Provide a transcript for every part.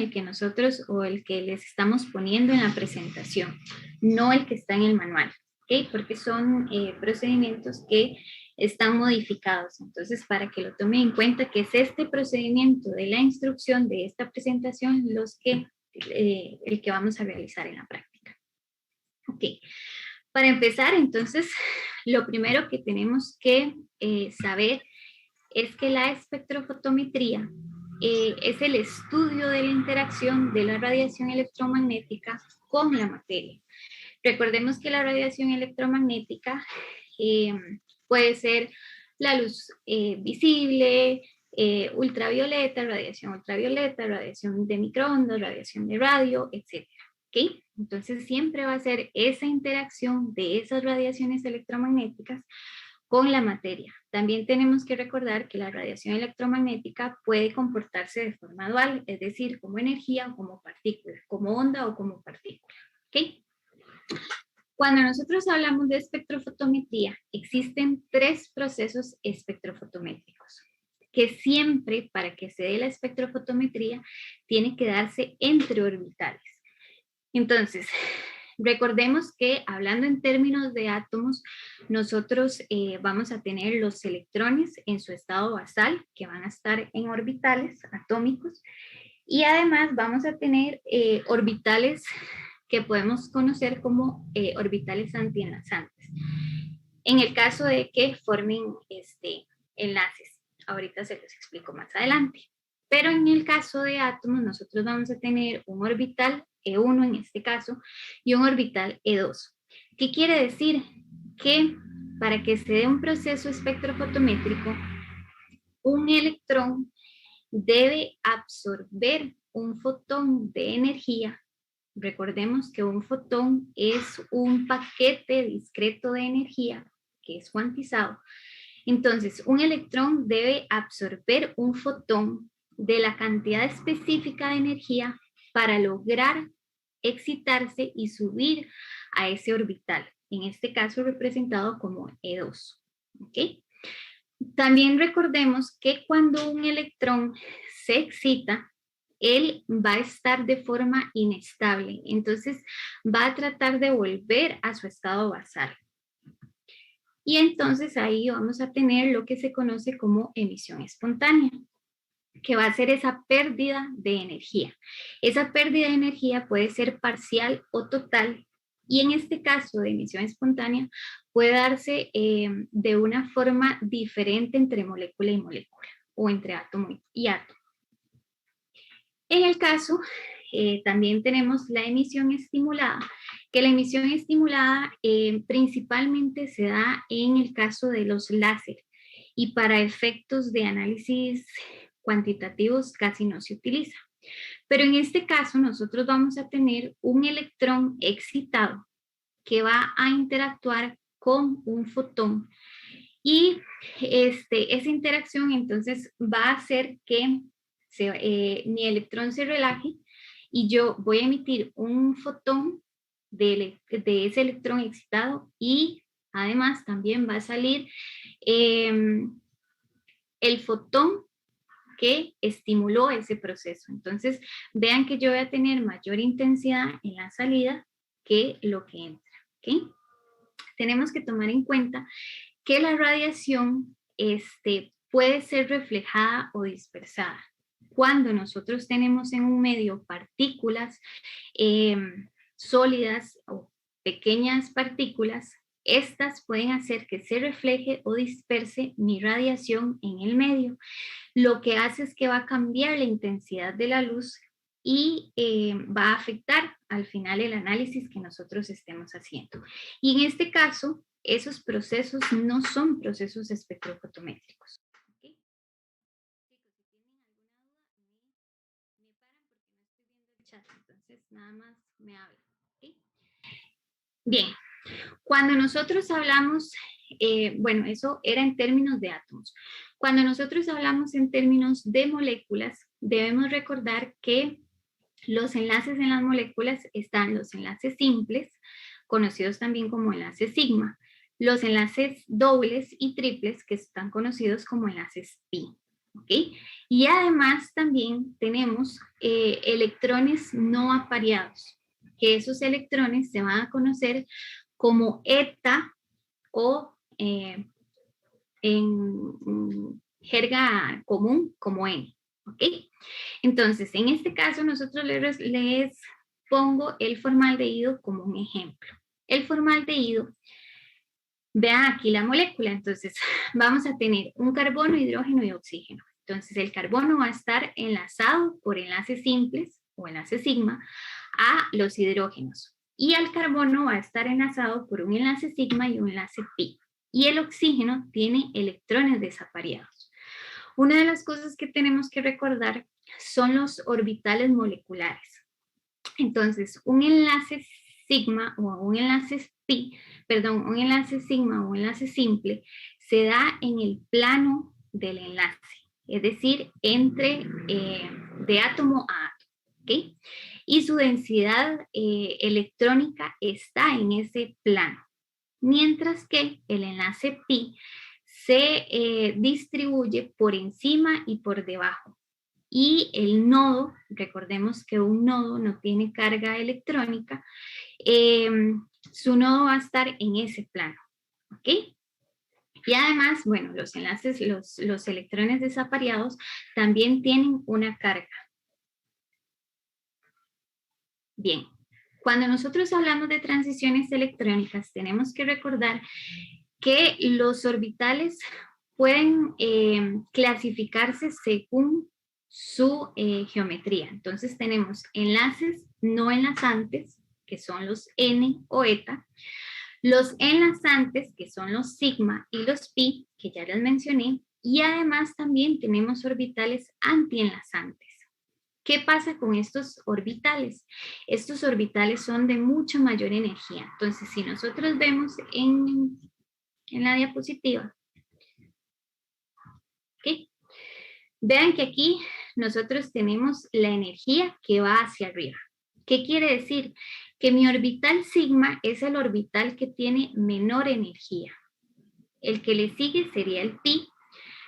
el que nosotros o el que les estamos poniendo en la presentación, no el que está en el manual, ¿ok? Porque son procedimientos que están modificados. Entonces, para que lo tomen en cuenta, que es este procedimiento de la instrucción de esta presentación el que vamos a realizar en la práctica. Ok. Para empezar, entonces, lo primero que tenemos que saber es que la espectrofotometría es el estudio de la interacción de la radiación electromagnética con la materia. Recordemos que la radiación electromagnética puede ser la luz visible, ultravioleta, radiación de microondas, radiación de radio, etc. ¿Okay? Entonces siempre va a ser esa interacción de esas radiaciones electromagnéticas con la materia. También tenemos que recordar que la radiación electromagnética puede comportarse de forma dual, es decir, como energía o como partícula, como onda o como partícula. ¿Okay? Cuando nosotros hablamos de espectrofotometría, existen 3 procesos espectrofotométricos, que siempre, para que se dé la espectrofotometría, tiene que darse entre orbitales. Entonces, recordemos que hablando en términos de átomos, nosotros vamos a tener los electrones en su estado basal, que van a estar en orbitales atómicos, y además vamos a tener orbitales que podemos conocer como orbitales antienlazantes. En el caso de que formen enlaces, ahorita se los explico más adelante. Pero en el caso de átomos, nosotros vamos a tener un orbital E1 en este caso y un orbital E2. ¿Qué quiere decir? Que para que se dé un proceso espectrofotométrico, un electrón debe absorber un fotón de energía. Recordemos que un fotón es un paquete discreto de energía que es cuantizado. Entonces, un electrón debe absorber un fotón de la cantidad específica de energía para lograr excitarse y subir a ese orbital, en este caso representado como E2. ¿Okay? También recordemos que cuando un electrón se excita, él va a estar de forma inestable, entonces va a tratar de volver a su estado basal. Y entonces ahí vamos a tener lo que se conoce como emisión espontánea, que va a ser esa pérdida de energía. Esa pérdida de energía puede ser parcial o total, y en este caso de emisión espontánea puede darse de una forma diferente entre molécula y molécula, o entre átomo y átomo. En el caso, también tenemos la emisión estimulada, que la emisión estimulada principalmente se da en el caso de los láser, y para efectos de análisis cuantitativos casi no se utiliza. Pero en este caso nosotros vamos a tener un electrón excitado que va a interactuar con un fotón, y esa interacción entonces va a hacer que mi electrón se relaje y yo voy a emitir un fotón de ese electrón excitado, y además también va a salir el fotón que estimuló ese proceso. Entonces, vean que yo voy a tener mayor intensidad en la salida que lo que entra. ¿Okay? Tenemos que tomar en cuenta que la radiación puede ser reflejada o dispersada. Cuando nosotros tenemos en un medio partículas sólidas o pequeñas partículas, estas pueden hacer que se refleje o disperse mi radiación en el medio. Lo que hace es que va a cambiar la intensidad de la luz y va a afectar al final el análisis que nosotros estemos haciendo. Y en este caso, esos procesos no son procesos espectrofotométricos. ¿Okay? Chicos, si tienen alguna duda, me paran porque no estoy viendo el chat, entonces nada más me hablan. ¿Okay? Bien, cuando nosotros hablamos, bueno, eso era en términos de átomos. Cuando nosotros hablamos en términos de moléculas, debemos recordar que los enlaces en las moléculas están los enlaces simples, conocidos también como enlaces sigma, los enlaces dobles y triples, que están conocidos como enlaces pi. ¿ok? Y además también tenemos electrones no apareados, que esos electrones se van a conocer como eta o en jerga común como N, ¿ok? Entonces, en este caso nosotros les pongo el formaldehído como un ejemplo. El formaldehído, vean aquí la molécula, entonces vamos a tener un carbono, hidrógeno y oxígeno. Entonces el carbono va a estar enlazado por enlaces simples o enlace sigma a los hidrógenos y al carbono va a estar enlazado por un enlace sigma y un enlace pi. Y el oxígeno tiene electrones desapareados. Una de las cosas que tenemos que recordar son los orbitales moleculares. Entonces, un enlace sigma o un enlace pi, perdón, un enlace sigma o un enlace simple se da en el plano del enlace, es decir, entre de átomo a átomo, ¿ok? Y su densidad electrónica está en ese plano, mientras que el enlace pi se distribuye por encima y por debajo. Y el nodo, recordemos que un nodo no tiene carga electrónica, su nodo va a estar en ese plano, ¿ok? Y además, bueno, los enlaces, los electrones desapareados también tienen una carga. Bien, cuando nosotros hablamos de transiciones electrónicas, tenemos que recordar que los orbitales pueden clasificarse según su geometría. Entonces tenemos enlaces no enlazantes, que son los N o eta, los enlazantes, que son los sigma y los pi, que ya les mencioné, y además también tenemos orbitales antienlazantes. ¿Qué pasa con estos orbitales? Estos orbitales son de mucha mayor energía. Entonces, si nosotros vemos en la diapositiva, ¿ok? Vean que aquí nosotros tenemos la energía que va hacia arriba. ¿Qué quiere decir? Que mi orbital sigma es el orbital que tiene menor energía. El que le sigue sería el pi.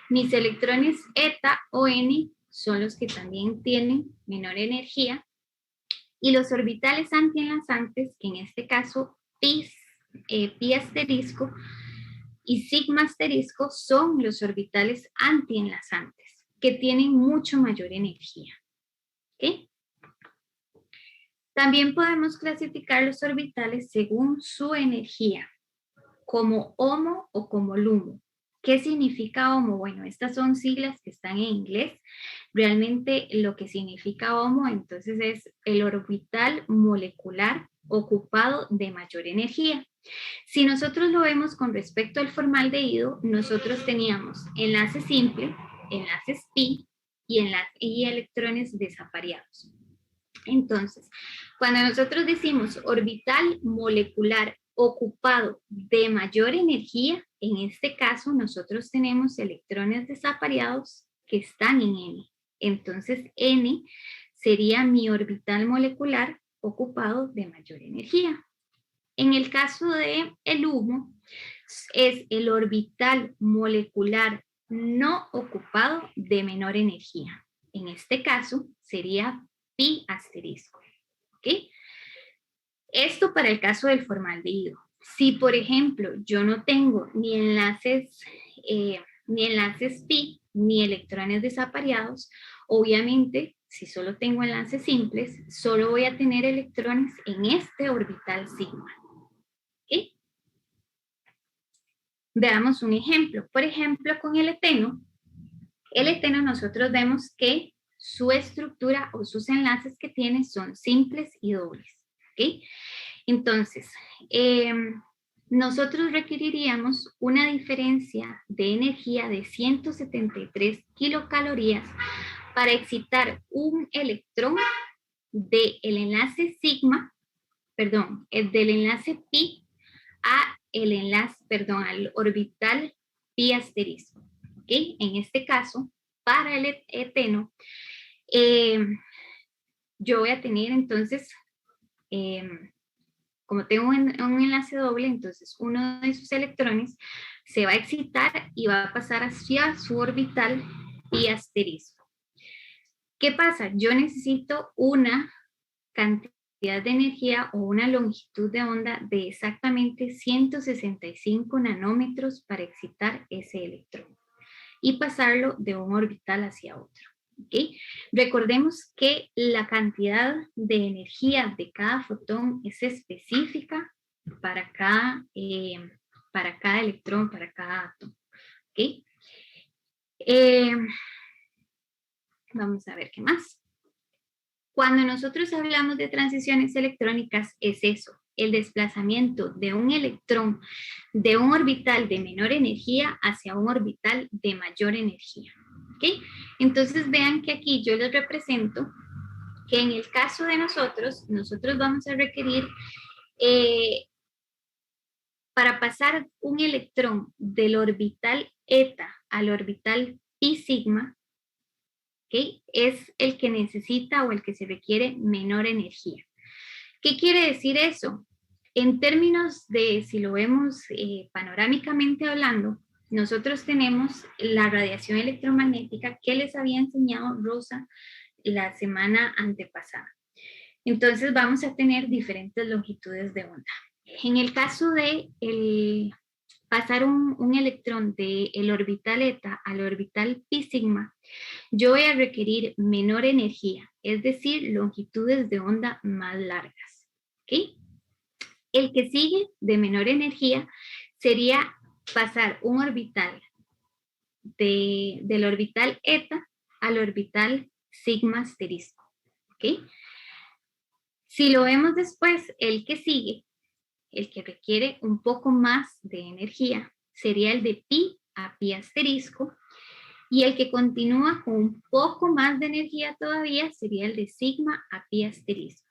Mis electrones eta o n son los que también tienen menor energía. Y los orbitales antienlazantes, que en este caso pi asterisco y sigma asterisco, son los orbitales antienlazantes, que tienen mucho mayor energía. ¿Ok? También podemos clasificar los orbitales según su energía, como HOMO o como LUMO. ¿Qué significa HOMO? Bueno, estas son siglas que están en inglés. Realmente lo que significa HOMO entonces es el orbital molecular ocupado de mayor energía. Si nosotros lo vemos con respecto al formaldehído, nosotros teníamos enlace simple, enlaces pi y electrones desapareados. Entonces, cuando nosotros decimos orbital molecular ocupado de mayor energía, en este caso nosotros tenemos electrones desapareados que están en N. Entonces, N sería mi orbital molecular ocupado de mayor energía. En el caso de el humo, es el orbital molecular no ocupado de menor energía. En este caso sería pi asterisco. ¿Ok? Esto para el caso del formaldehído. Si, por ejemplo, yo no tengo ni enlaces pi, ni electrones desapareados, obviamente, si solo tengo enlaces simples, solo voy a tener electrones en este orbital sigma. ¿Ok? Veamos un ejemplo. Por ejemplo, con el eteno nosotros vemos que su estructura o sus enlaces que tiene son simples y dobles. ¿Ok? Entonces, nosotros requeriríamos una diferencia de energía de 173 kilocalorías para excitar un electrón del enlace sigma, perdón, del enlace pi al orbital pi asterisco. ¿Okay? En este caso, para el eteno, yo voy a tener entonces, como tengo un enlace doble, entonces uno de sus electrones se va a excitar y va a pasar hacia su orbital pi asterisco. ¿Qué pasa? Yo necesito una cantidad de energía o una longitud de onda de exactamente 165 nanómetros para excitar ese electrón y pasarlo de un orbital hacia otro. ¿Okay? Recordemos que la cantidad de energía de cada fotón es específica para cada electrón, para cada átomo. ¿Okay? Vamos a ver qué más. Cuando nosotros hablamos de transiciones electrónicas, es eso, el desplazamiento de un electrón de un orbital de menor energía hacia un orbital de mayor energía. ¿Okay? Entonces vean que aquí yo les represento que en el caso de nosotros vamos a requerir para pasar un electrón del orbital eta al orbital pi sigma, ¿okay? Es el que necesita o el que se requiere menor energía. ¿Qué quiere decir eso? En términos de, si lo vemos panorámicamente hablando, nosotros tenemos la radiación electromagnética que les había enseñado Rosa la semana antepasada. Entonces vamos a tener diferentes longitudes de onda. En el caso de pasar un electrón del orbital eta al orbital pi sigma, yo voy a requerir menor energía, es decir, longitudes de onda más largas. ¿Okay? El que sigue de menor energía sería pasar un orbital del orbital eta al orbital sigma asterisco. ¿Okay? Si lo vemos después, el que sigue, el que requiere un poco más de energía, sería el de pi a pi asterisco, y el que continúa con un poco más de energía todavía sería el de sigma a pi asterisco.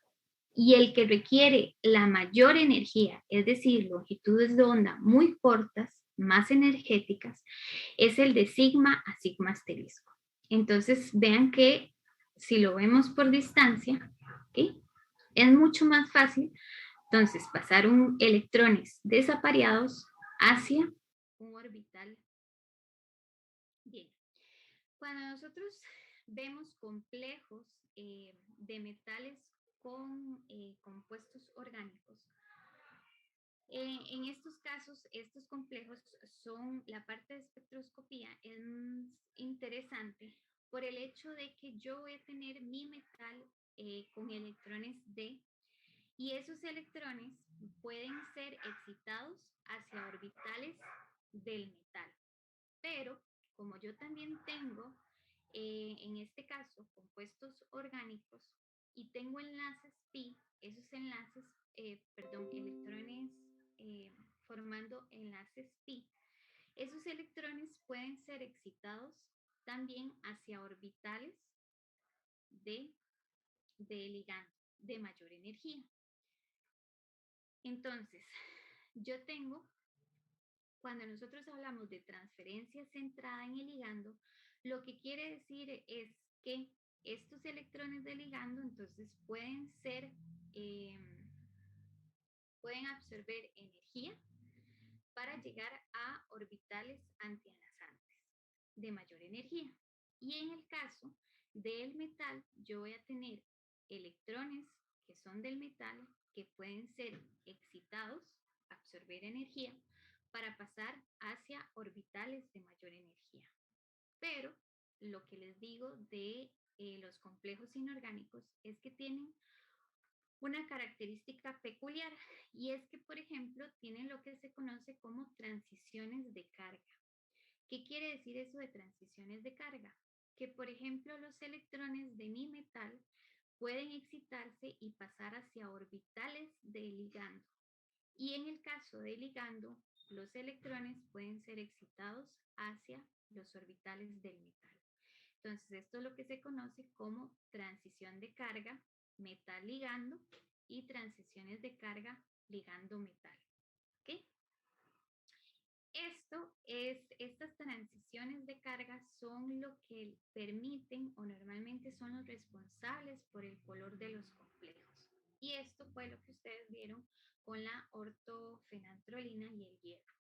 Y el que requiere la mayor energía, es decir, longitudes de onda muy cortas, más energéticas, es el de sigma a sigma asterisco. Entonces vean que si lo vemos por distancia, ¿okay? Es mucho más fácil entonces pasar electrones desapareados hacia un orbital. Bien, cuando nosotros vemos complejos de metales con compuestos orgánicos, en estos casos, estos complejos son, la parte de espectroscopía es interesante por el hecho de que yo voy a tener mi metal con electrones D, y esos electrones pueden ser excitados hacia orbitales del metal. Pero como yo también tengo, en este caso, compuestos orgánicos y tengo enlaces pi, esos enlaces, electrones formando enlaces pi, esos electrones pueden ser excitados también hacia orbitales de ligando de mayor energía. Entonces, yo tengo, cuando nosotros hablamos de transferencia centrada en el ligando, lo que quiere decir es que estos electrones de ligando entonces pueden absorber energía para llegar a orbitales antienlazantes de mayor energía. Y en el caso del metal, yo voy a tener electrones que son del metal que pueden ser excitados, absorber energía, para pasar hacia orbitales de mayor energía. Pero lo que les digo de los complejos inorgánicos es que tienen una característica peculiar, y es que, por ejemplo, tienen lo que se conoce como transiciones de carga. ¿Qué quiere decir eso de transiciones de carga? Que, por ejemplo, los electrones de mi metal pueden excitarse y pasar hacia orbitales de ligando. Y en el caso de ligando, los electrones pueden ser excitados hacia los orbitales del metal. Entonces, esto es lo que se conoce como transición de carga metal ligando y transiciones de carga ligando metal. ¿Okay? Estas transiciones de carga son lo que permiten o normalmente son los responsables por el color de los complejos. Y esto fue lo que ustedes vieron con la ortofenantrolina y el hierro.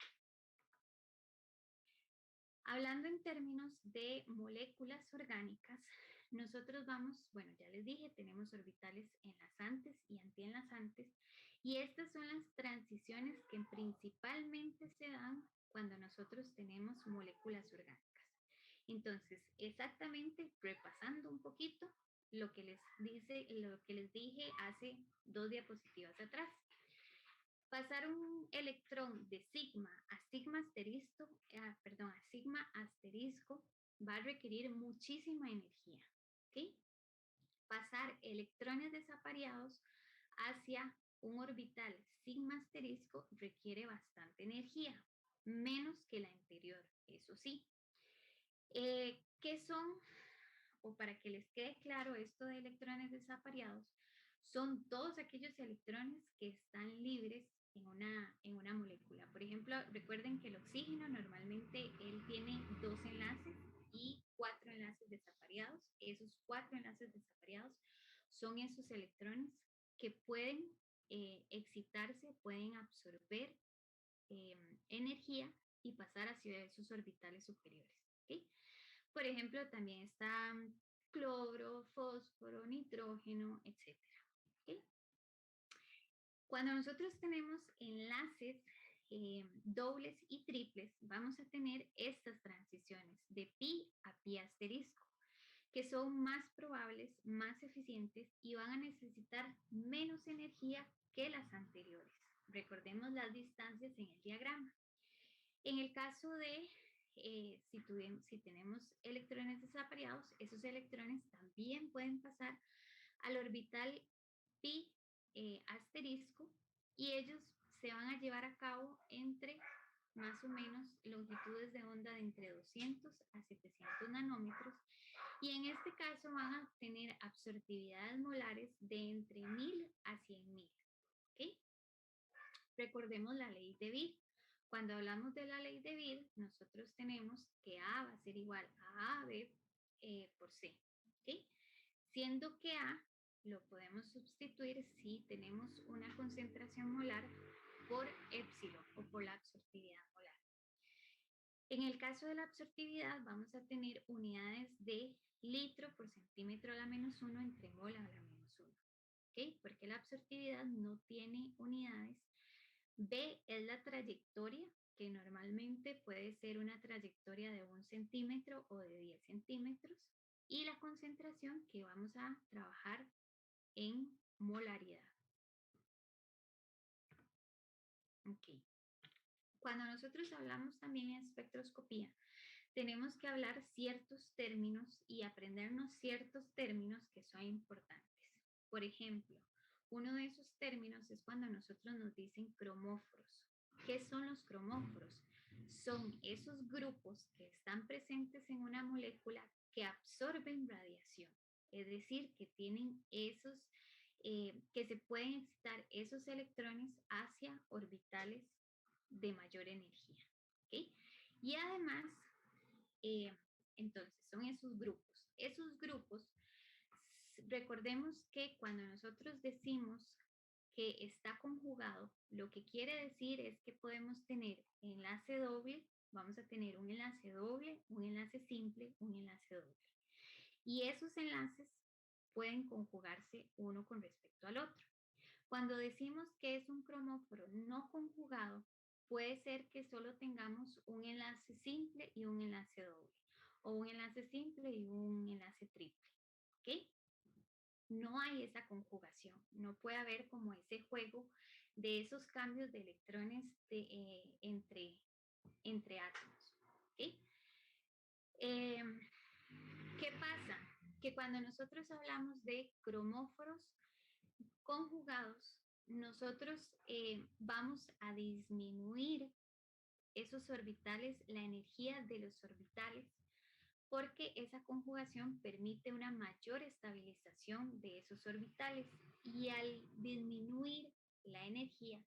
Hablando en términos de moléculas orgánicas, nosotros vamos, bueno, ya les dije, tenemos orbitales enlazantes y antienlazantes, y estas son las transiciones que principalmente se dan cuando nosotros tenemos moléculas orgánicas. Entonces, exactamente, repasando un poquito lo que les dije hace 2 diapositivas atrás. Pasar un electrón de sigma a sigma asterisco, a sigma asterisco va a requerir muchísima energía, ¿ok? Pasar electrones desapareados hacia un orbital sigma asterisco requiere bastante energía, menos que la anterior, eso sí. ¿Qué son? O para que les quede claro esto de electrones desapareados, son todos aquellos electrones que están libres en una molécula. Por ejemplo, recuerden que el oxígeno normalmente él tiene 2 enlaces y 4 enlaces desapareados. Esos 4 enlaces desapareados son esos electrones que pueden excitarse, pueden absorber energía y pasar hacia esos orbitales superiores. ¿Okay? Por ejemplo, también está cloro, fósforo, nitrógeno, etc. ¿Okay? Cuando nosotros tenemos enlaces dobles y triples, vamos a tener estas transiciones de pi a pi asterisco, que son más probables, más eficientes y van a necesitar menos energía que las anteriores. Recordemos las distancias en el diagrama. En el caso de si tenemos electrones desapareados, esos electrones también pueden pasar al orbital pi asterisco y ellos se van a llevar a cabo entre más o menos longitudes de onda de entre 200 a 700 nanómetros y en este caso van a tener absortividades molares de entre 1000 a 100.000. ¿Ok? Recordemos la ley de Beer. Cuando hablamos de la ley de Beer, nosotros tenemos que A va a ser igual a AB por C. ¿Okay? Siendo que A lo podemos sustituir si tenemos una concentración molar por épsilon o por la absortividad molar. En el caso de la absortividad vamos a tener unidades de litro por centímetro a la menos 1 entre mol a la menos 1. ¿Okay? Porque la absortividad no tiene unidades. B es la trayectoria, que normalmente puede ser una trayectoria de 1 centímetro o de 10 centímetros. Y la concentración, que vamos a trabajar en molaridad. Ok. Cuando nosotros hablamos también en espectroscopía, tenemos que hablar ciertos términos y aprendernos ciertos términos que son importantes. Por ejemplo, uno de esos términos es cuando nosotros nos dicen cromóforos. ¿Qué son los cromóforos? Son esos grupos que están presentes en una molécula que absorben radiación, es decir, que tienen esos, que se pueden excitar esos electrones hacia orbitales de mayor energía. ¿Okay? Y además, entonces, son esos grupos. Esos grupos, recordemos que cuando nosotros decimos que está conjugado, lo que quiere decir es que podemos tener enlace doble, vamos a tener un enlace doble, un enlace simple, un enlace doble. Y esos enlaces pueden conjugarse uno con respecto al otro. Cuando decimos que es un cromóforo no conjugado, puede ser que solo tengamos un enlace simple y un enlace doble, o un enlace simple y un enlace triple. ¿Ok? No hay esa conjugación, no puede haber como ese juego de esos cambios de electrones entre átomos. ¿Ok? ¿Qué pasa? Que cuando nosotros hablamos de cromóforos conjugados, nosotros vamos a disminuir esos orbitales, la energía de los orbitales, porque esa conjugación permite una mayor estabilización de esos orbitales y al disminuir la energía,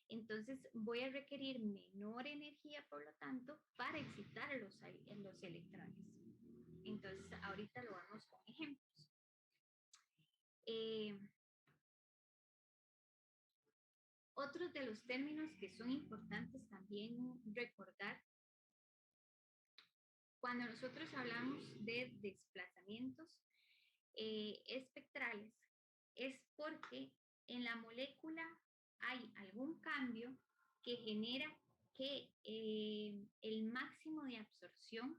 entonces voy a requerir menor energía, por lo tanto, para excitar los electrones. Entonces, ahorita lo vamos con ejemplos. Otros de los términos que son importantes también recordar Cuando nosotros hablamos de desplazamientos espectrales, es porque en la molécula hay algún cambio que genera que el máximo de absorción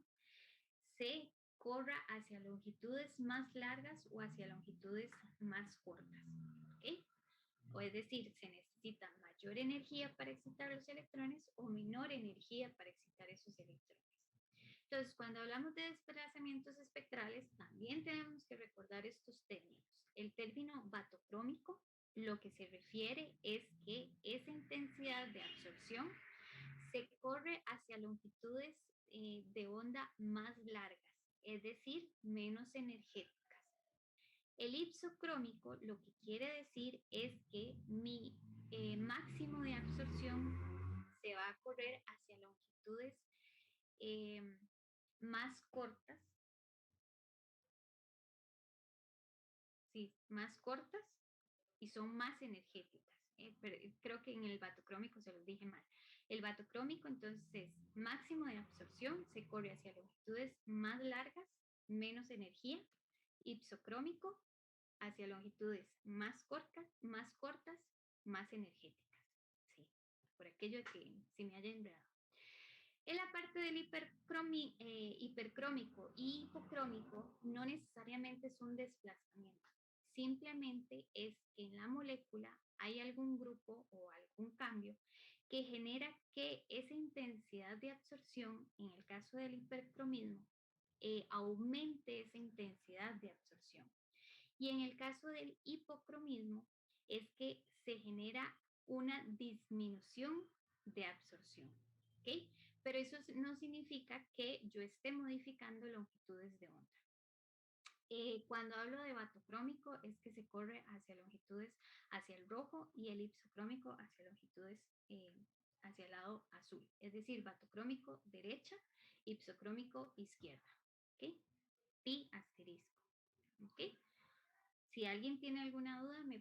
se corra hacia longitudes más largas o hacia longitudes más cortas. ¿Ok? O es decir, se necesita mayor energía para excitar los electrones o menor energía para excitar esos electrones. Entonces, cuando hablamos de desplazamientos espectrales, también tenemos que recordar estos términos. El término batocrómico, lo que se refiere es que esa intensidad de absorción se corre hacia longitudes de onda más largas, es decir, menos energéticas. El ipsocrómico lo que quiere decir es que mi máximo de absorción se va a correr hacia longitudes eh, más cortas, sí, más cortas y son más energéticas. Pero creo que en el batocrómico se los dije mal. El batocrómico entonces máximo de absorción se corre hacia longitudes más largas, menos energía. Ipsocrómico hacia longitudes más cortas, más energéticas. Sí, por aquello de que se me haya enredado. En la parte del hipercrómico y hipocrómico no necesariamente es un desplazamiento, simplemente es que en la molécula hay algún grupo o algún cambio que genera que esa intensidad de absorción, en el caso del hipercromismo, aumente esa intensidad de absorción. Y en el caso del hipocromismo es que se genera una disminución de absorción. ¿Okay? Pero eso no significa que yo esté modificando longitudes de onda. Cuando hablo de batocrómico es que se corre hacia longitudes hacia el rojo y el ipsocrómico hacia longitudes hacia el lado azul. Es decir, batocrómico derecha, ipsocrómico izquierda. ¿Ok? Pi asterisco. ¿Ok? Si alguien tiene alguna duda, la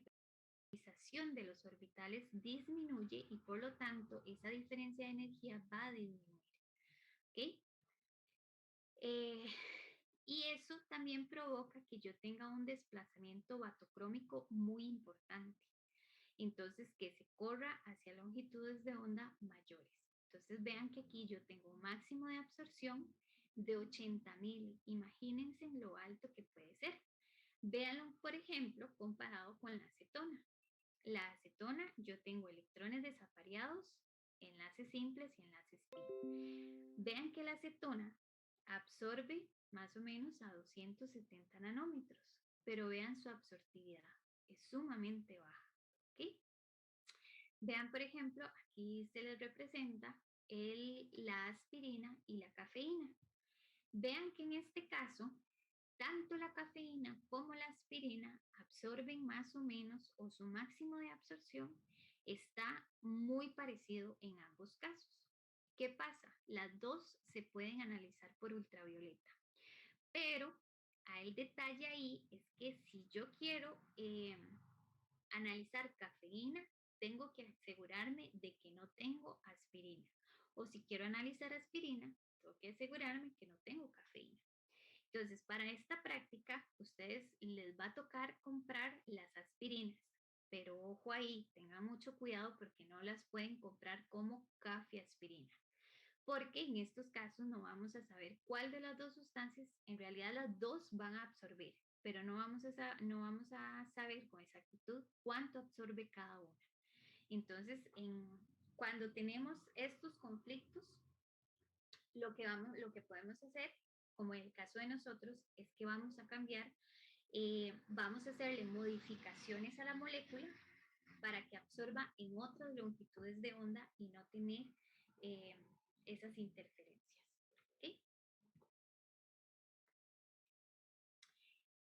polarización de los orbitales disminuye y por lo tanto esa diferencia de energía va a disminuir. ¿Ok? Y eso también provoca que yo tenga un desplazamiento batocrómico muy importante. Entonces, que se corra hacia longitudes de onda mayores. Entonces, vean que aquí yo tengo un máximo de absorción de 80.000. Imagínense lo alto que puede ser. Véanlo, por ejemplo, comparado con la acetona. La acetona, yo tengo electrones desapareados, enlaces simples y enlaces pi. Vean que la acetona absorbe más o menos a 270 nanómetros, pero vean su absortividad, es sumamente baja. ¿Ok? Vean, por ejemplo, aquí se les representa la aspirina y la cafeína. Vean que en este caso, tanto la cafeína como la aspirina absorben más o menos, o su máximo de absorción está muy parecido en ambos casos. ¿Qué pasa? Las dos se pueden analizar por ultravioleta, pero el detalle ahí es que si yo quiero analizar cafeína, tengo que asegurarme de que no tengo aspirina. O si quiero analizar aspirina, tengo que asegurarme que no tengo cafeína. Entonces, para esta práctica, ustedes les va a tocar comprar las aspirinas, pero ojo ahí, tengan mucho cuidado porque no las pueden comprar como cafeaspirina, porque en estos casos no vamos a saber cuál de las dos sustancias, en realidad las dos van a absorber, pero no vamos a saber con exactitud cuánto absorbe cada una. Entonces, cuando tenemos estos conflictos, lo que podemos hacer, como en el caso de nosotros, es que vamos a cambiar, vamos a hacerle modificaciones a la molécula para que absorba en otras longitudes de onda y no tener esas interferencias. ¿Okay?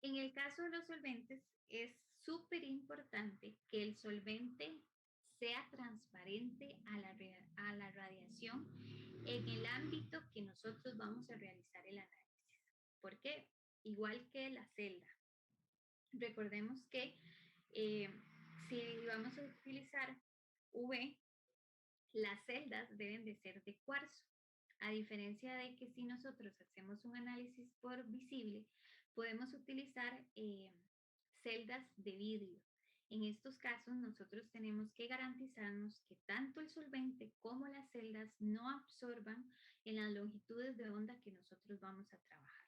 En el caso de los solventes, es súper importante que el solvente sea transparente a la radiación en el ámbito que nosotros vamos a realizar el análisis. ¿Por qué? Igual que la celda. Recordemos que si vamos a utilizar UV, las celdas deben de ser de cuarzo. A diferencia de que si nosotros hacemos un análisis por visible, podemos utilizar celdas de vidrio. En estos casos, nosotros tenemos que garantizarnos que tanto el solvente como las celdas no absorban en las longitudes de onda que nosotros vamos a trabajar.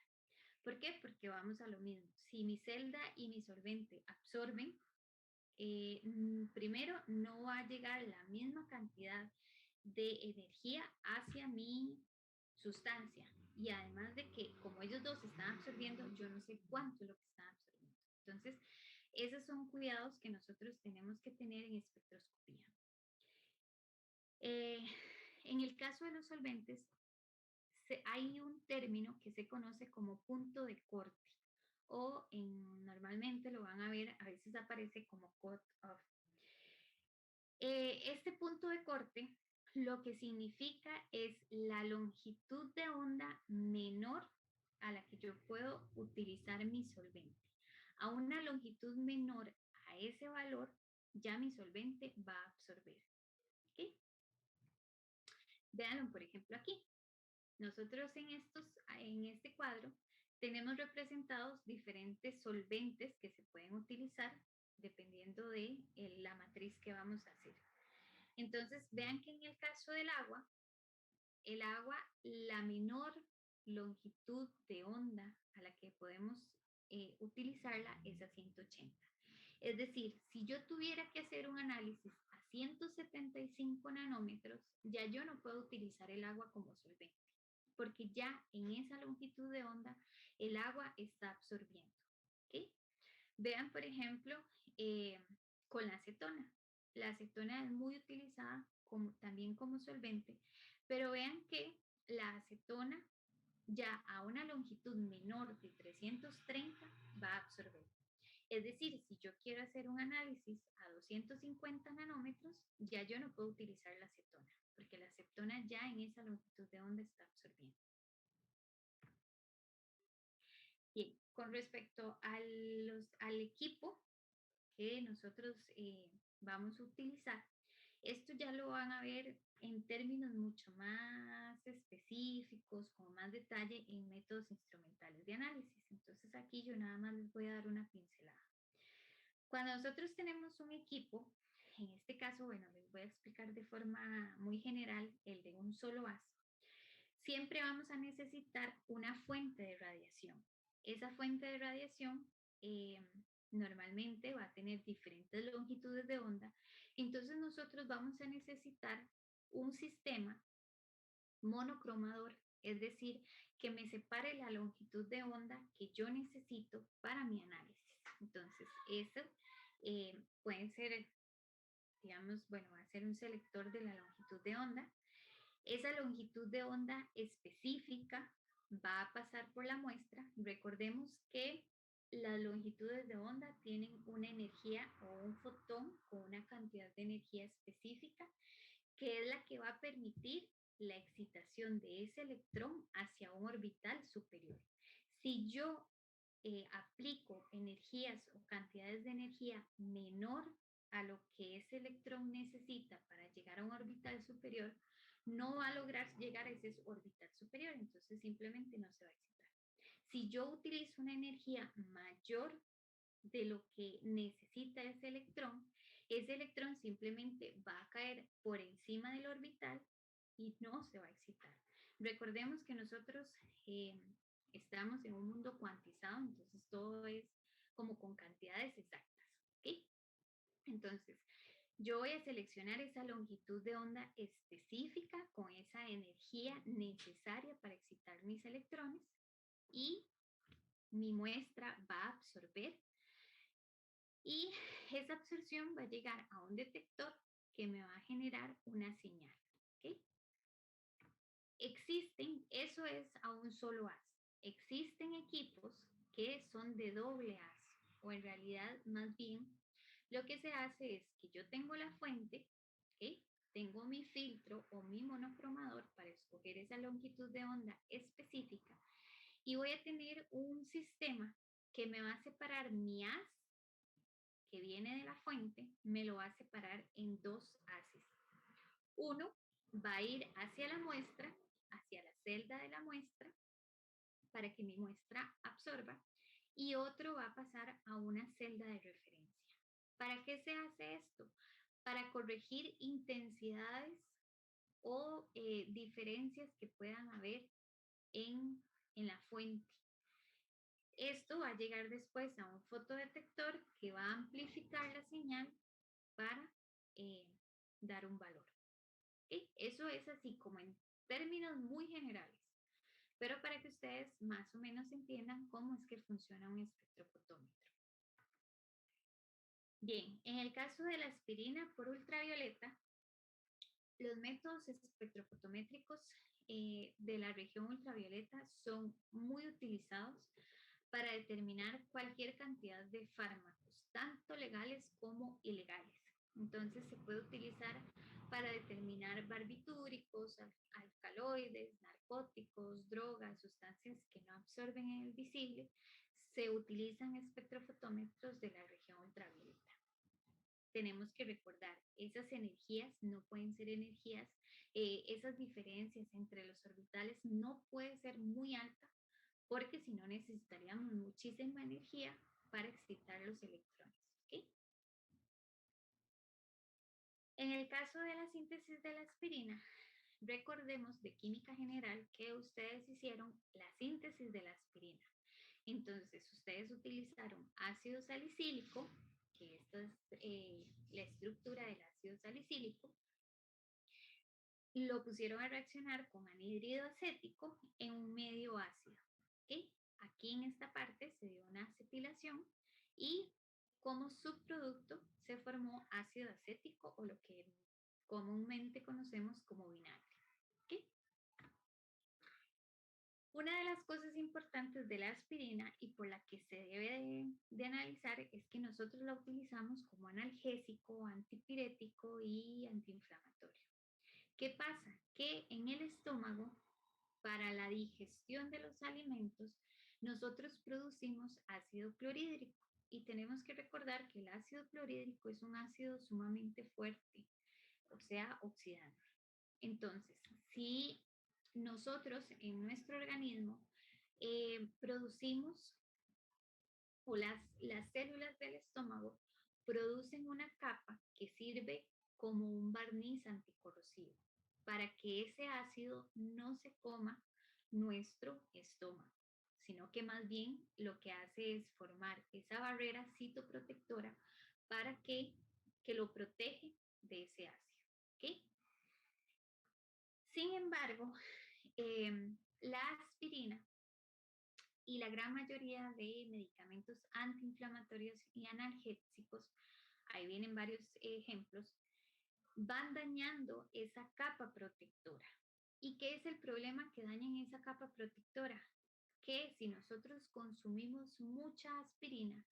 ¿Por qué? Porque vamos a lo mismo. Si mi celda y mi solvente absorben, primero no va a llegar la misma cantidad de energía hacia mi sustancia. Y además de que como ellos dos están absorbiendo, yo no sé cuánto es lo que están absorbiendo. Entonces, esos son cuidados que nosotros tenemos que tener en espectroscopía. En el caso de los solventes, hay un término que se conoce como punto de corte o normalmente lo van a ver, a veces aparece como cut off. Este punto de corte lo que significa es la longitud de onda menor a la que yo puedo utilizar mi solvente. A una longitud menor a ese valor, ya mi solvente va a absorber. ¿Okay? Véanlo, por ejemplo, aquí. Nosotros en este cuadro tenemos representados diferentes solventes que se pueden utilizar dependiendo de la matriz que vamos a hacer. Entonces, vean que en el caso del agua, la menor longitud de onda a la que podemos utilizarla es a 180. Es decir, si yo tuviera que hacer un análisis a 175 nanómetros, ya yo no puedo utilizar el agua como solvente, porque ya en esa longitud de onda el agua está absorbiendo. ¿Okay? Vean, por ejemplo, con la acetona. La acetona es muy utilizada también como solvente, pero vean que la acetona ya a una longitud menor de 330 va a absorber. Es decir, si yo quiero hacer un análisis a 250 nanómetros, ya yo no puedo utilizar la acetona, porque la acetona ya en esa longitud de onda está absorbiendo. Bien, con respecto al equipo que nosotros vamos a utilizar, esto ya lo van a ver en términos mucho más específicos, con más detalle en métodos instrumentales de análisis. Entonces aquí yo nada más les voy a dar una pincelada. Cuando nosotros tenemos un equipo, en este caso, bueno, les voy a explicar de forma muy general el de un solo vaso. Siempre vamos a necesitar una fuente de radiación. Esa fuente de radiación normalmente va a tener diferentes longitudes de onda, entonces nosotros vamos a necesitar un sistema monocromador, es decir, que me separe la longitud de onda que yo necesito para mi análisis. Entonces, eso puede ser, digamos, bueno, va a ser un selector de la longitud de onda. Esa longitud de onda específica va a pasar por la muestra. Recordemos que las longitudes de onda tienen una energía o un fotón con una cantidad de energía específica que es la que va a permitir la excitación de ese electrón hacia un orbital superior. Si yo aplico energías o cantidades de energía menor a lo que ese electrón necesita para llegar a un orbital superior, no va a lograr llegar a ese orbital superior, entonces simplemente no se va a excitar. Si yo utilizo una energía mayor de lo que necesita ese electrón simplemente va a caer por encima del orbital y no se va a excitar. Recordemos que nosotros estamos en un mundo cuantizado, entonces todo es como con cantidades exactas, ¿ok? Entonces, yo voy a seleccionar esa longitud de onda específica con esa energía necesaria para excitar mis electrones y mi muestra va a absorber y esa absorción va a llegar a un detector que me va a generar una señal. ¿Okay? Existen, eso es a un solo haz. Existen equipos que son de doble haz, o en realidad más bien lo que se hace es que yo tengo la fuente, ¿okay? Tengo mi filtro o mi monocromador para escoger esa longitud de onda específica y voy a tener un sistema que me va a separar mi haz que viene de la fuente, me lo va a separar en dos haces. Uno va a ir hacia la muestra hacia la celda de la muestra para que mi muestra absorba y otro va a pasar a una celda de referencia. ¿Para qué se hace esto? Para corregir intensidades o diferencias que puedan haber en la fuente. Esto va a llegar después a un fotodetector que va a amplificar la señal para dar un valor. ¿Okay? Eso es así como en términos muy generales, pero para que ustedes más o menos entiendan cómo es que funciona un espectrofotómetro. Bien, en el caso de la aspirina por ultravioleta, los métodos espectrofotométricos de la región ultravioleta son muy utilizados para determinar cualquier cantidad de fármacos, tanto legales como ilegales. Entonces se puede utilizar para determinar barbitúricos, alcaloides, narcóticos, drogas, sustancias que no absorben en el visible. Se utilizan espectrofotómetros de la región ultravioleta. Tenemos que recordar, esas energías no pueden ser energías, esas diferencias entre los orbitales no puede ser muy alta, porque si no necesitaríamos muchísima energía para excitar los electrones. ¿Okay? En el caso de la síntesis de la aspirina, recordemos de química general que ustedes hicieron la síntesis de la aspirina. Entonces, ustedes utilizaron ácido salicílico, que esta es la estructura del ácido salicílico, lo pusieron a reaccionar con anhídrido acético en un medio ácido. ¿Okay? Aquí en esta parte se dio una acetilación y como subproducto se formó ácido acético o lo que comúnmente conocemos como vinagre. ¿Okay? Una de las cosas importantes de la aspirina y por la que se debe de analizar es que nosotros la utilizamos como analgésico, antipirético y antiinflamatorio. ¿Qué pasa? Que en el estómago, para la digestión de los alimentos, nosotros producimos ácido clorhídrico y tenemos que recordar que el ácido clorhídrico es un ácido sumamente fuerte, o sea, oxidante. Entonces, si nosotros en nuestro organismo producimos, o las células del estómago producen una capa que sirve como un barniz anticorrosivo para que ese ácido no se coma nuestro estómago, sino que más bien lo que hace es formar esa barrera citoprotectora para que lo protege de ese ácido. ¿Okay? Sin embargo, la aspirina y la gran mayoría de medicamentos antiinflamatorios y analgésicos, ahí vienen varios ejemplos, van dañando esa capa protectora. ¿Y qué es el problema que dañan esa capa protectora? Que si nosotros consumimos mucha aspirina,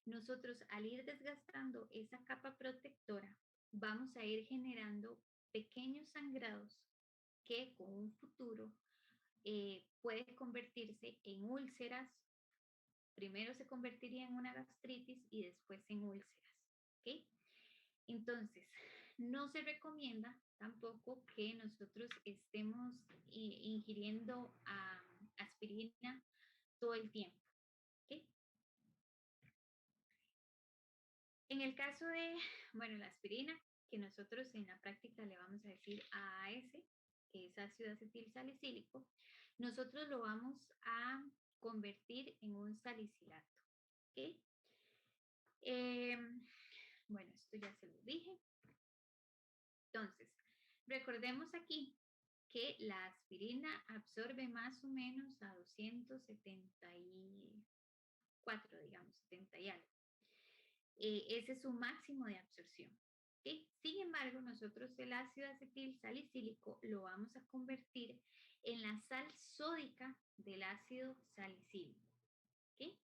nosotros al ir desgastando esa capa protectora, vamos a ir generando pequeños sangrados que con un futuro puede convertirse en úlceras. Primero se convertiría en una gastritis y después en úlceras. ¿Okay? Entonces, no se recomienda tampoco que nosotros estemos ingiriendo aspirina todo el tiempo. ¿Okay? En el caso de, bueno, la aspirina, que nosotros en la práctica le vamos a decir AAS, que es ácido acetil salicílico, nosotros lo vamos a convertir en un salicilato. ¿Okay? Bueno, esto ya se lo dije. Entonces, recordemos aquí que la aspirina absorbe más o menos a 274, digamos, 70 y algo. Ese es su máximo de absorción. ¿Okay? Sin embargo, nosotros el ácido acetil salicílico lo vamos a convertir en la sal sódica del ácido salicílico. ¿Okay?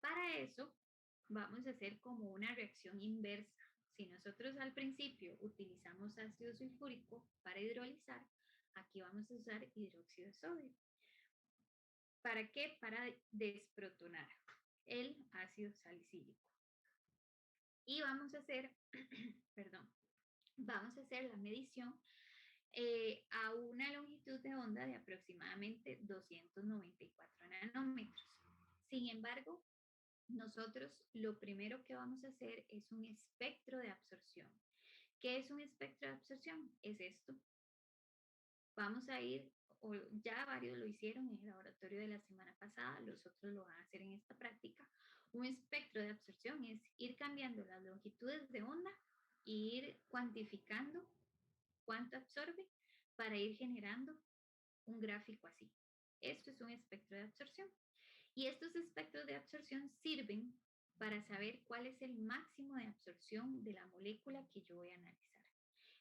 Para eso, vamos a hacer como una reacción inversa. Si nosotros al principio utilizamos ácido sulfúrico para hidrolizar, aquí vamos a usar hidróxido de sodio. ¿Para qué? Para desprotonar el ácido salicílico. Y vamos a hacer, perdón, vamos a hacer la medición a una longitud de onda de aproximadamente 294 nanómetros. Sin embargo, nosotros lo primero que vamos a hacer es un espectro de absorción. ¿Qué es un espectro de absorción? Es esto. Vamos a ir, o ya varios lo hicieron en el laboratorio de la semana pasada, los otros lo van a hacer en esta práctica. Un espectro de absorción es ir cambiando las longitudes de onda e ir cuantificando cuánto absorbe para ir generando un gráfico así. Esto es un espectro de absorción. Y estos espectros de absorción sirven para saber cuál es el máximo de absorción de la molécula que yo voy a analizar.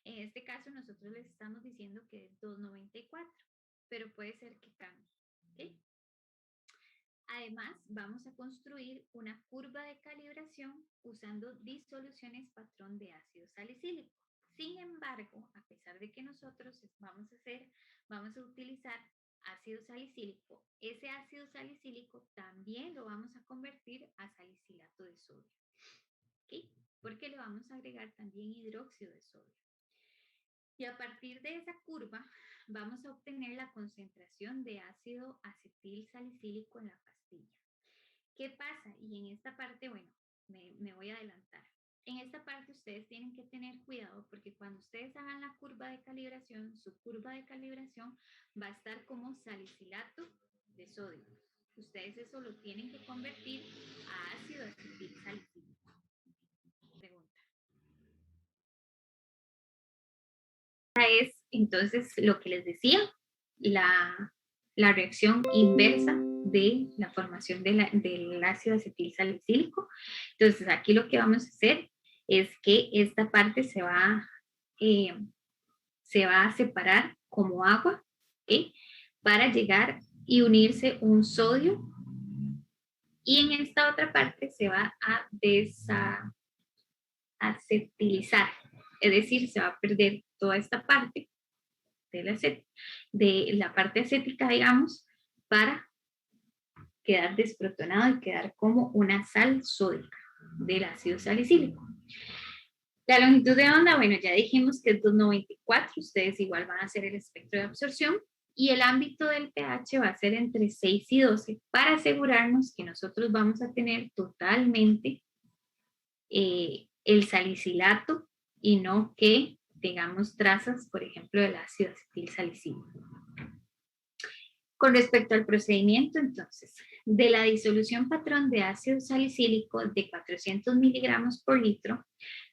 En este caso nosotros les estamos diciendo que es 294, pero puede ser que cambie. ¿Okay? Además, vamos a construir una curva de calibración usando disoluciones patrón de ácido salicílico. Sin embargo, a pesar de que nosotros vamos a utilizar ácido salicílico, ese ácido salicílico también lo vamos a convertir a salicilato de sodio. ¿Okay? Porque le vamos a agregar también hidróxido de sodio. Y a partir de esa curva vamos a obtener la concentración de ácido acetil salicílico en la pastilla. ¿Qué pasa? Y en esta parte, bueno, me voy a adelantar. En esta parte ustedes tienen que tener cuidado porque cuando ustedes hagan la curva de calibración, su curva de calibración va a estar como salicilato de sodio. Ustedes eso lo tienen que convertir a ácido acetil salicílico. Pregunta. Es entonces lo que les decía, la reacción inversa de la formación del ácido acetil salicílico. Entonces aquí lo que vamos a hacer es que esta parte se va a separar como agua, ¿okay? Para llegar y unirse un sodio, y en esta otra parte se va a desacetilizar, es decir, se va a perder toda esta parte de la parte acética, digamos, para quedar desprotonado y quedar como una sal sódica del ácido salicílico. La longitud de onda, bueno, ya dijimos que es 294, ustedes igual van a hacer el espectro de absorción, y el ámbito del pH va a ser entre 6 y 12 para asegurarnos que nosotros vamos a tener totalmente el salicilato y no que tengamos trazas, por ejemplo, del ácido acetil salicílico. Con respecto al procedimiento, entonces, de la disolución patrón de ácido salicílico de 400 miligramos por litro,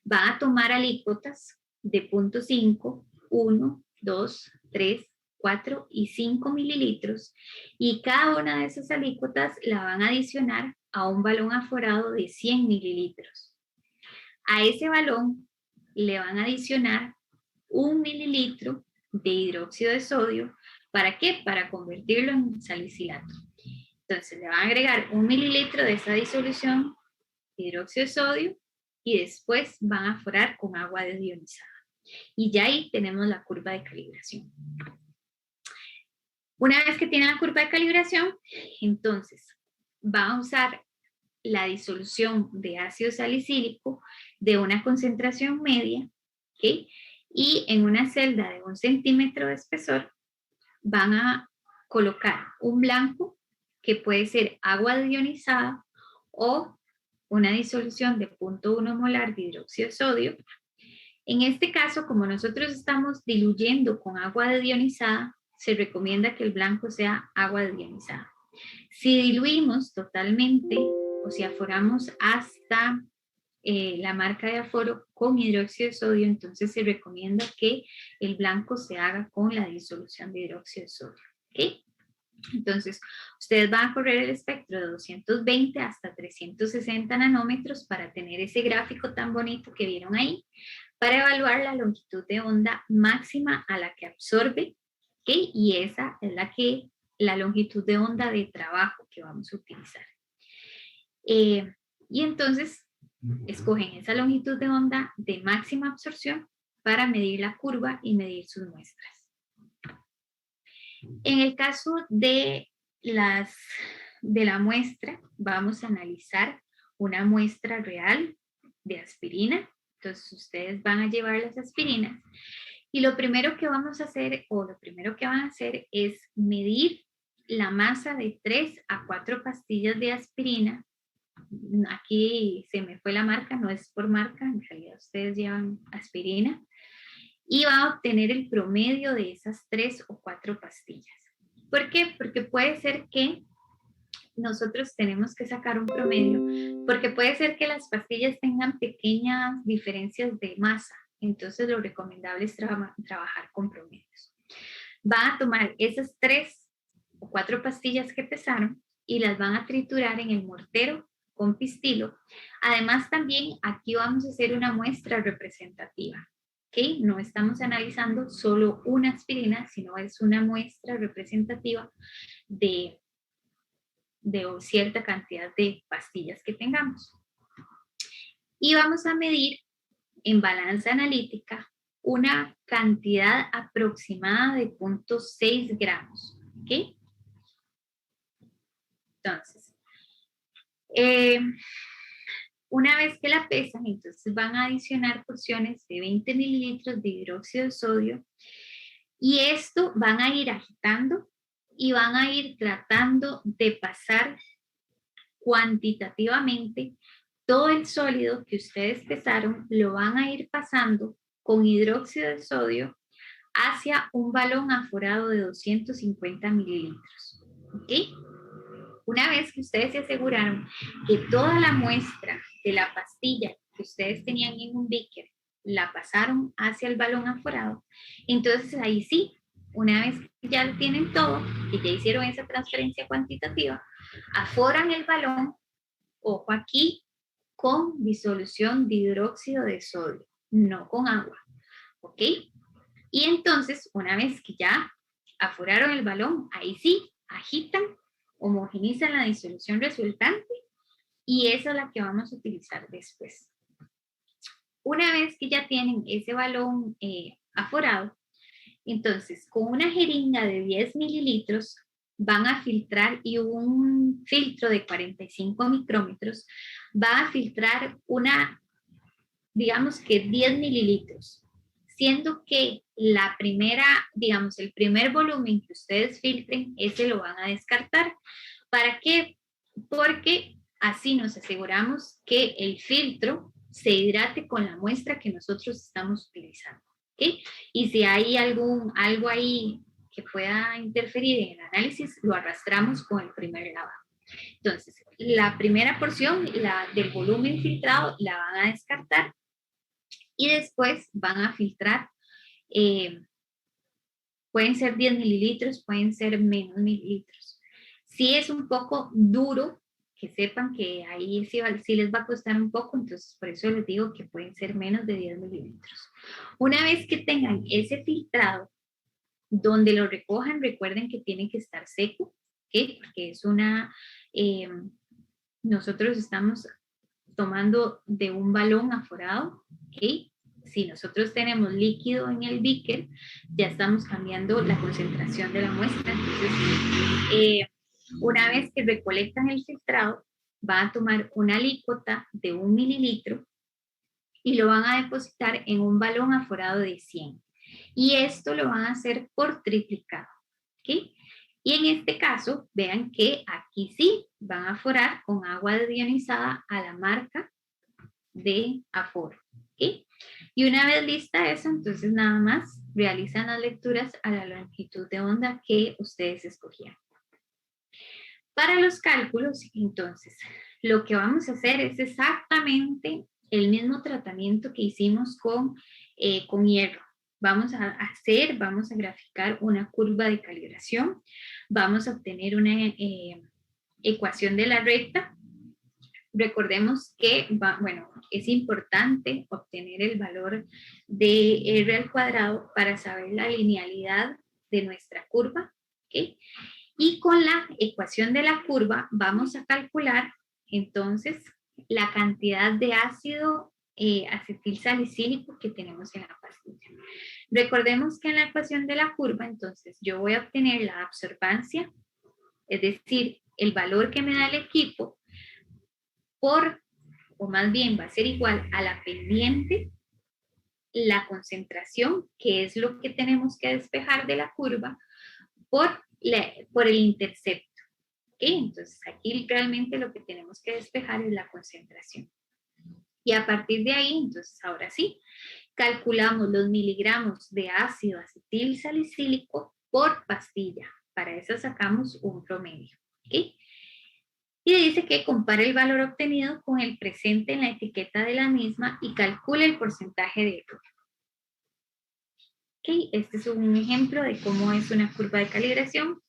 va a tomar alícuotas de 0.5, 1, 2, 3, 4 y 5 mililitros, y cada una de esas alícuotas la van a adicionar a un balón aforado de 100 mililitros. A ese balón le van a adicionar 1 mililitro de hidróxido de sodio. ¿Para qué? Para convertirlo en salicilato. Entonces le van a agregar 1 mililitro de esa disolución de hidróxido de sodio y después van a aforar con agua desionizada. Y ya ahí tenemos la curva de calibración. Una vez que tienen la curva de calibración, entonces van a usar la disolución de ácido salicílico de una concentración media, ¿okay? Y en una celda de 1 centímetro de espesor van a colocar un blanco que puede ser agua deionizada o una disolución de 0.1 molar de hidróxido de sodio. En este caso, como nosotros estamos diluyendo con agua deionizada, se recomienda que el blanco sea agua deionizada. Si diluimos totalmente o si aforamos hasta la marca de aforo con hidróxido de sodio, entonces se recomienda que el blanco se haga con la disolución de hidróxido de sodio. ¿Okay? Entonces, ustedes van a correr el espectro de 220 hasta 360 nanómetros para tener ese gráfico tan bonito que vieron ahí, para evaluar la longitud de onda máxima a la que absorbe, ¿okay? Y esa es la longitud de onda de trabajo que vamos a utilizar. Y entonces, escogen esa longitud de onda de máxima absorción para medir la curva y medir sus muestras. En el caso de la muestra, vamos a analizar una muestra real de aspirina. Entonces, ustedes van a llevar las aspirinas Y lo primero que vamos a hacer, o lo primero que van a hacer, es medir la masa de 3 a 4 pastillas de aspirina. Aquí se me fue la marca, no es por marca, en realidad ustedes llevan aspirina. Y va a obtener el promedio de esas 3 o 4 pastillas. ¿Por qué? Porque puede ser que nosotros tenemos que sacar un promedio, porque puede ser que las pastillas tengan pequeñas diferencias de masa. Entonces lo recomendable es trabajar con promedios. Va a tomar esas 3 o 4 pastillas que pesaron y las van a triturar en el mortero con pistilo. Además también aquí vamos a hacer una muestra representativa. ¿Okay? No estamos analizando solo una aspirina, sino es una muestra representativa de cierta cantidad de pastillas que tengamos. Y vamos a medir en balanza analítica una cantidad aproximada de 0.6 gramos. ¿Ok? Entonces, una vez que la pesan, entonces van a adicionar porciones de 20 mililitros de hidróxido de sodio y esto van a ir agitando y van a ir tratando de pasar cuantitativamente todo el sólido que ustedes pesaron, lo van a ir pasando con hidróxido de sodio hacia un balón aforado de 250 mililitros. ¿Ok? Una vez que ustedes se aseguraron que toda la muestra de la pastilla que ustedes tenían en un beaker la pasaron hacia el balón aforado, entonces ahí sí, una vez que ya lo tienen todo, que ya hicieron esa transferencia cuantitativa, aforan el balón, ojo aquí, con disolución de hidróxido de sodio, no con agua, ¿ok? Y entonces, una vez que ya aforaron el balón, ahí sí, agitan, homogenizan la disolución resultante y esa es la que vamos a utilizar después. Una vez que ya tienen ese balón aforado, entonces con una jeringa de 10 mililitros van a filtrar y un filtro de 45 micrómetros va a filtrar digamos que 10 mililitros, siendo que la primera, digamos, el primer volumen que ustedes filtren, ese lo van a descartar. ¿Para qué? Porque así nos aseguramos que el filtro se hidrate con la muestra que nosotros estamos utilizando. ¿Okay? Y si hay algo ahí que pueda interferir en el análisis, lo arrastramos con el primer lavado. Entonces, la primera porción del volumen filtrado la van a descartar y después van a filtrar, pueden ser 10 mililitros, pueden ser menos mililitros. Si es un poco duro, que sepan que ahí sí les va a costar un poco, entonces por eso les digo que pueden ser menos de 10 mililitros. Una vez que tengan ese filtrado, donde lo recojan, recuerden que tiene que estar seco, ¿okay? Porque es nosotros estamos tomando de un balón aforado, ¿ok? Si nosotros tenemos líquido en el beaker, ya estamos cambiando la concentración de la muestra. Entonces, una vez que recolectan el filtrado, van a tomar una alícuota de 1 mililitro y lo van a depositar en un balón aforado de 100. Y esto lo van a hacer por triplicado, ¿ok? Y en este caso, vean que aquí sí van a aforar con agua deionizada a la marca de aforo, ¿ok? Y una vez lista eso, entonces nada más realizan las lecturas a la longitud de onda que ustedes escogieron. Para los cálculos, entonces, lo que vamos a hacer es exactamente el mismo tratamiento que hicimos con hierro. Vamos a graficar una curva de calibración, vamos a obtener una ecuación de la recta. Recordemos que, es importante obtener el valor de R al cuadrado para saber la linealidad de nuestra curva, ¿ok? Y con la ecuación de la curva vamos a calcular entonces la cantidad de ácido acetilsalicílico que tenemos en la pastilla. Recordemos que en la ecuación de la curva, entonces, yo voy a obtener la absorbancia, es decir, el valor que me da el equipo, o más bien va a ser igual a la pendiente, la concentración, que es lo que tenemos que despejar de la curva, por el intercepto. ¿Okay? Entonces aquí realmente lo que tenemos que despejar es la concentración. Y a partir de ahí, entonces ahora sí, calculamos los miligramos de ácido acetil salicílico por pastilla. Para eso sacamos un promedio. ¿Okay? Y dice que compare el valor obtenido con el presente en la etiqueta de la misma y calcule el porcentaje de error. ¿Okay? Este es un ejemplo de cómo es una curva de calibración.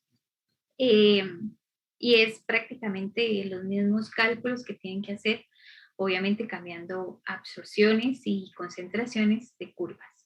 Y es prácticamente los mismos cálculos que tienen que hacer, obviamente cambiando absorciones y concentraciones de curvas.